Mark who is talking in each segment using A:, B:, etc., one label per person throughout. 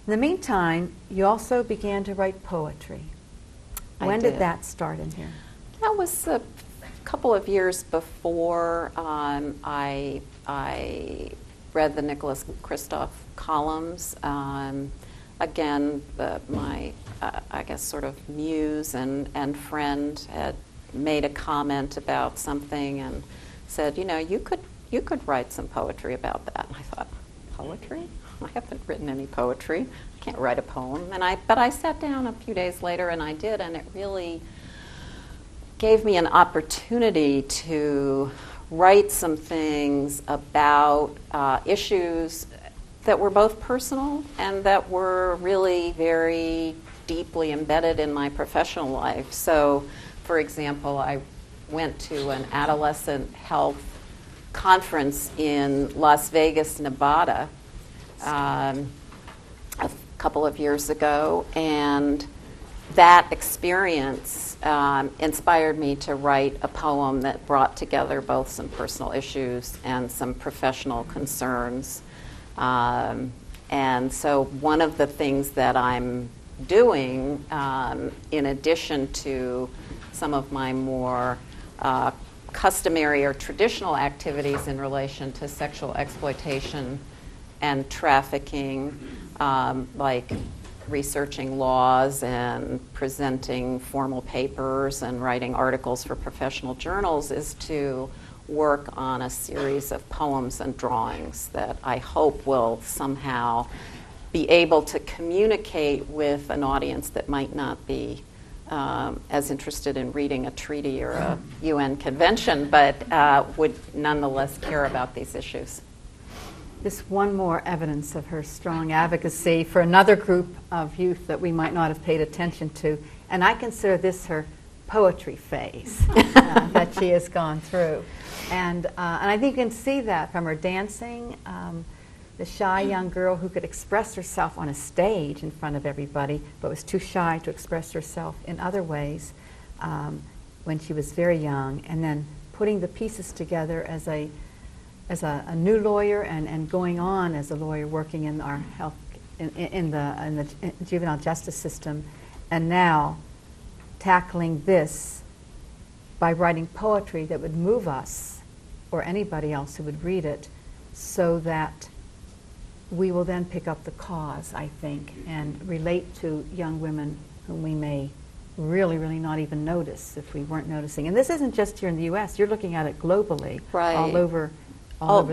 A: In the meantime, you also began to write poetry. When did that start in here?
B: That was a couple of years before I read the Nicholas Kristof columns. Again, my I guess sort of muse and friend had made a comment about something and said, you could write some poetry about that. And I thought, poetry? I haven't written any poetry. I can't write a poem. But I sat down a few days later and I did, and it really gave me an opportunity to write some things about issues that were both personal and that were really very deeply embedded in my professional life. So, for example, I went to an adolescent health conference in Las Vegas, Nevada, a couple of years ago, and that experience inspired me to write a poem that brought together both some personal issues and some professional concerns. And so one of the things that I'm doing, in addition to some of my more customary or traditional activities in relation to sexual exploitation and trafficking, like researching laws and presenting formal papers and writing articles for professional journals, is to work on a series of poems and drawings that I hope will somehow be able to communicate with an audience that might not be as interested in reading a treaty or a UN convention, but would nonetheless care about these issues.
A: This one more evidence of her strong advocacy for another group of youth that we might not have paid attention to, and I consider this her poetry phase that she has gone through. And I think you can see that from her dancing, the shy young girl who could express herself on a stage in front of everybody, but was too shy to express herself in other ways when she was very young, and then putting the pieces together as a new lawyer and going on as a lawyer working in our health, in the juvenile justice system, and now tackling this by writing poetry that would move us or anybody else who would read it, so that we will then pick up the cause, I think, and relate to young women whom we may really, really not even notice if we weren't noticing. And this isn't just here in the U.S. You're looking at it globally,
B: right,
A: all over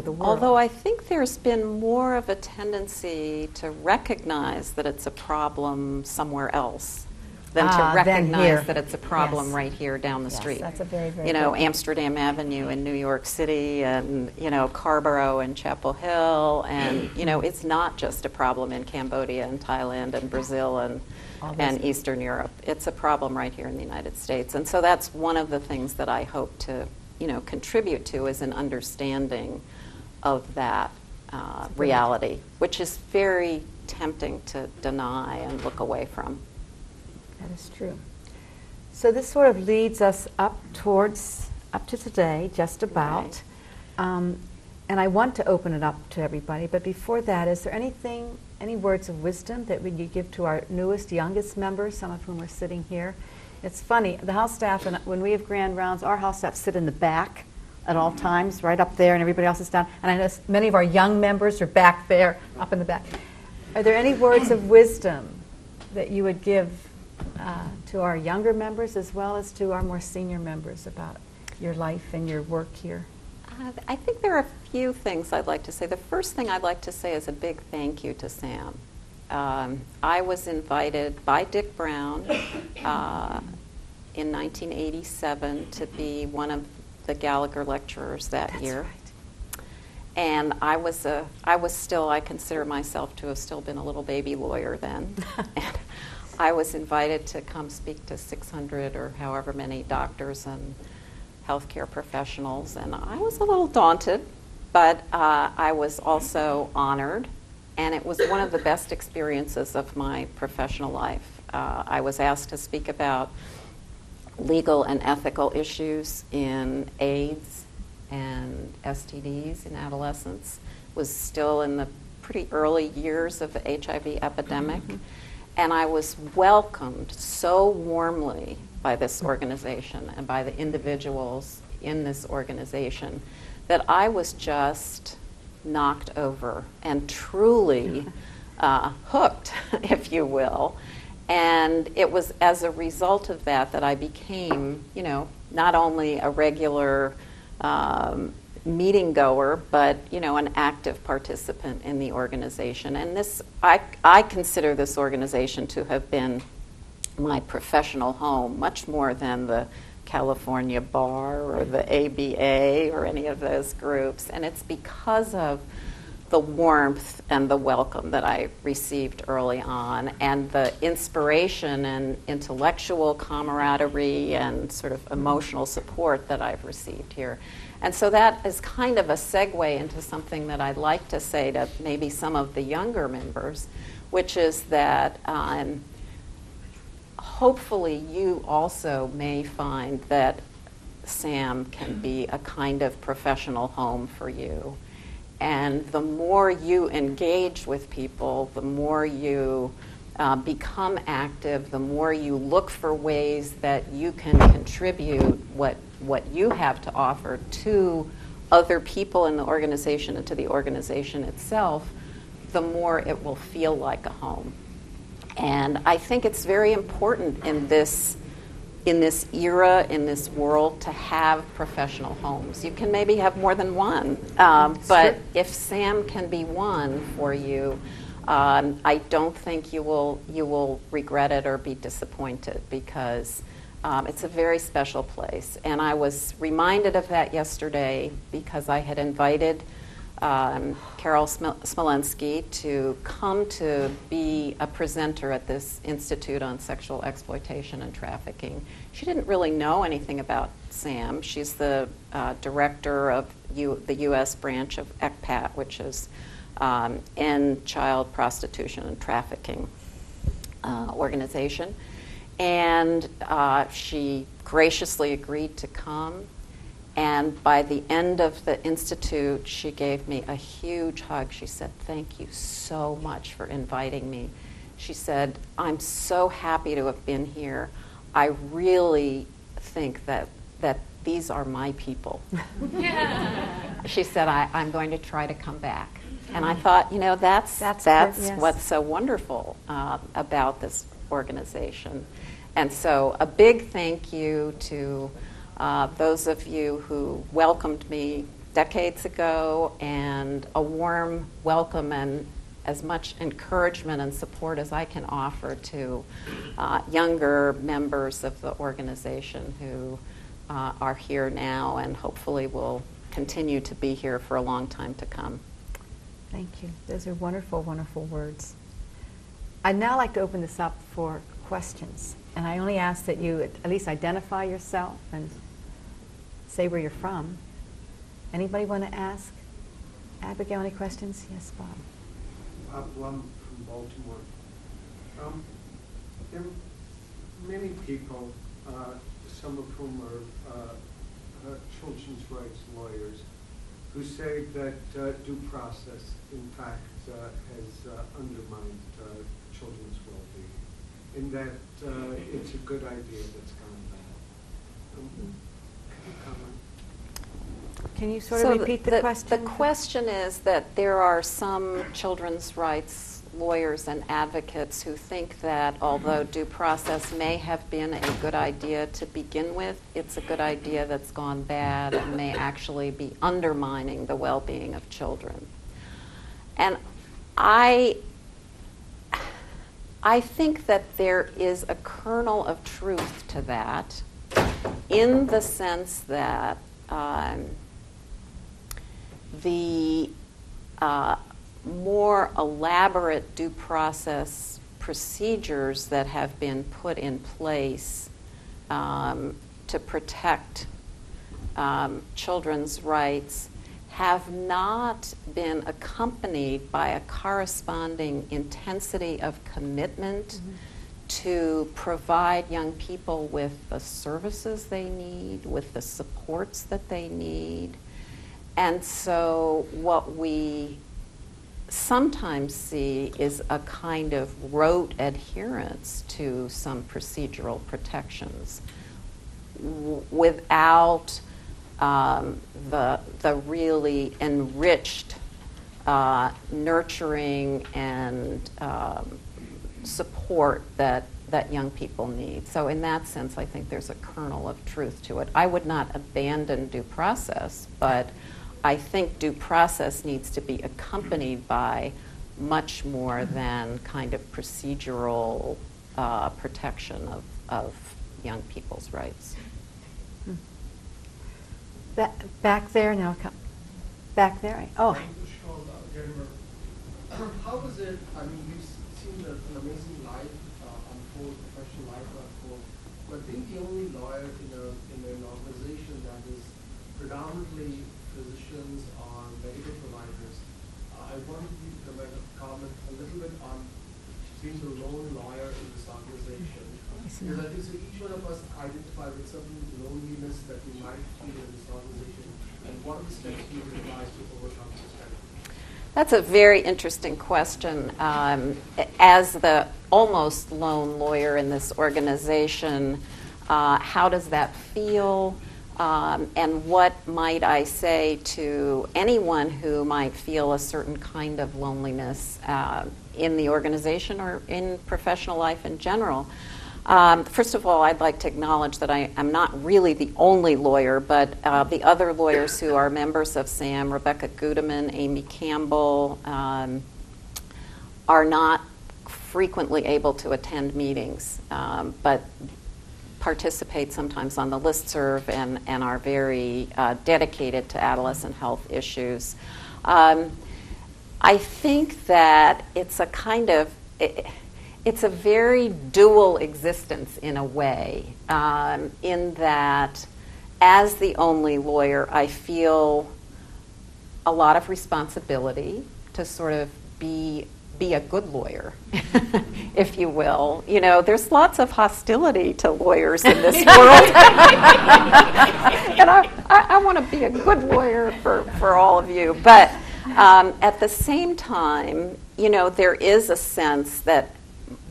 A: the world.
B: Although I think there's been more of a tendency to recognize that it's a problem somewhere else than to recognize that it's a problem right here down the street.
A: That's a very, very
B: Amsterdam Avenue in New York City, and Carborough and Chapel Hill, and it's not just a problem in Cambodia and Thailand and Brazil and Eastern Europe. It's a problem right here in the United States, and so that's one of the things that I hope to contribute to, is an understanding of that reality, which is very tempting to deny and look away from.
A: That is true. So this sort of leads us up to today, just about.
B: Right.
A: And I want to open it up to everybody, but before that, is there any words of wisdom that would you give to our newest, youngest members, some of whom are sitting here? It's funny, the house staff, and when we have grand rounds, our house staff sit in the back at all times, right up there, and everybody else is down. And I know many of our young members are back there, up in the back. Are there any words of wisdom that you would give to our younger members as well as to our more senior members about your life and your work here?
B: I think there are a few things I'd like to say. The first thing I'd like to say is a big thank you to Sam. I was invited by Dick Brown in 1987 to be one of the Gallagher lecturers that year.
A: Right.
B: And I consider myself to have still been a little baby lawyer then. And I was invited to come speak to 600 or however many doctors and healthcare professionals, and I was a little daunted, but I was also honored, and it was one of the best experiences of my professional life. I was asked to speak about legal and ethical issues in AIDS and STDs in adolescents. Was still in the pretty early years of the HIV epidemic, and I was welcomed so warmly by this organization and by the individuals in this organization that I was just knocked over and truly hooked, if you will. And it was as a result of that that I became, not only a regular meeting goer, but an active participant in the organization. And this, I consider this organization to have been my professional home, much more than the California Bar or the ABA or any of those groups. And it's because of the warmth and the welcome that I received early on, and the inspiration and intellectual camaraderie and sort of emotional support that I've received here. And so that is kind of a segue into something that I'd like to say to maybe some of the younger members, which is that hopefully you also may find that SAHM can be a kind of professional home for you. And the more you engage with people, the more you become active, the more you look for ways that you can contribute what you have to offer to other people in the organization and to the organization itself, the more it will feel like a home. And I think it's very important in this era, in this world, to have professional homes. You can maybe have more than one, but if SAHM can be one for you, I don't think you will regret it or be disappointed, because it's a very special place. And I was reminded of that yesterday because I had invited Carol Smolensky to come to be a presenter at this Institute on Sexual Exploitation and Trafficking. She didn't really know anything about SAHM. She's the director of the U.S. branch of ECPAT, which is End Child Prostitution and Trafficking organization. And she graciously agreed to come. And by the end of the Institute, she gave me a huge hug. She said, "Thank you so much for inviting me." She said, "I'm so happy to have been here. I really think that these are my people." She said, I'm going to try to come back. And I thought, that's what's so wonderful about this organization. And so a big thank you to those of you who welcomed me decades ago, and a warm welcome and as much encouragement and support as I can offer to younger members of the organization who are here now and hopefully will continue to be here for a long time to come.
A: Thank you. Those are wonderful, wonderful words. I'd now like to open this up for questions. And I only ask that you at least identify yourself and say where you're from. Anybody want to ask Abigail any questions? Yes, Bob.
C: Bob Blum from Baltimore. There are many people, some of whom are children's rights lawyers, who say that due process, in fact, has undermined children's well-being, and that it's a good idea that's gone bad. Can you comment?
A: Can you sort of repeat the question?
B: The question is that there are some children's rights lawyers and advocates who think that although due process may have been a good idea to begin with, it's a good idea that's gone bad and may actually be undermining the well-being of children. And I think that there is a kernel of truth to that, in the sense that the more elaborate due process procedures that have been put in place to protect children's rights have not been accompanied by a corresponding intensity of commitment to provide young people with the services they need, with the supports that they need. And so what we sometimes see is a kind of rote adherence to some procedural protections without the really enriched nurturing and support that young people need. So in that sense, I think there's a kernel of truth to it. I would not abandon due process, but I think due process needs to be accompanied by much more than kind of procedural protection of young people's rights.
A: Back there now. Back there. Oh.
D: How was it? I mean, you've seen an amazing life unfold, professional life unfold, but being the only lawyer in an organization that is predominantly physicians or medical providers, I wanted you to comment a little bit on being the lone lawyer in this organization. Because I think so each one of us identify with some loneliness that we might feel in this organization, and what are the steps you would advise to overcome this kind of thing?
B: That's a very interesting question. As the almost lone lawyer in this organization, how does that feel? And what might I say to anyone who might feel a certain kind of loneliness in the organization or in professional life in general? First of all, I'd like to acknowledge that I am not really the only lawyer, but the other lawyers who are members of SAHM, Rebecca Gudeman, Amy Campbell, are not frequently able to attend meetings, but participate sometimes on the listserv and are very dedicated to adolescent health issues. I think that it's a kind of... It's a very dual existence in a way, in that as the only lawyer, I feel a lot of responsibility to sort of be a good lawyer, if you will. You know, there's lots of hostility to lawyers in this world. And I want to be a good lawyer for all of you. But at the same time, you know, there is a sense that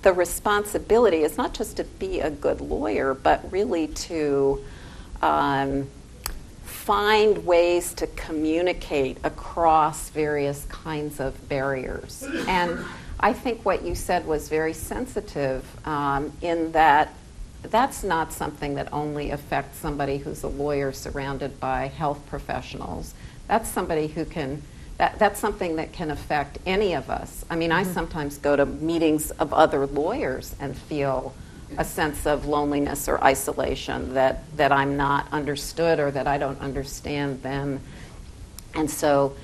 B: the responsibility is not just to be a good lawyer, but really to find ways to communicate across various kinds of barriers. And I think what you said was very sensitive in that that's not something that only affects somebody who's a lawyer surrounded by health professionals. That's somebody who can... That's something that can affect any of us. I mean, I sometimes go to meetings of other lawyers and feel a sense of loneliness or isolation, that I'm not understood or that I don't understand them. And so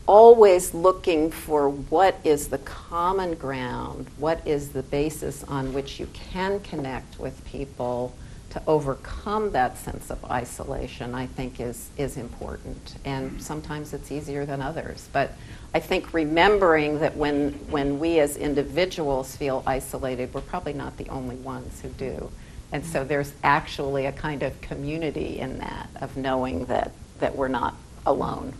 B: always looking for what is the common ground, what is the basis on which you can connect with people to overcome that sense of isolation, I think is important. And sometimes it's easier than others. But I think remembering that when we as individuals feel isolated, we're probably not the only ones who do. And so there's actually a kind of community in that, of knowing that we're not alone.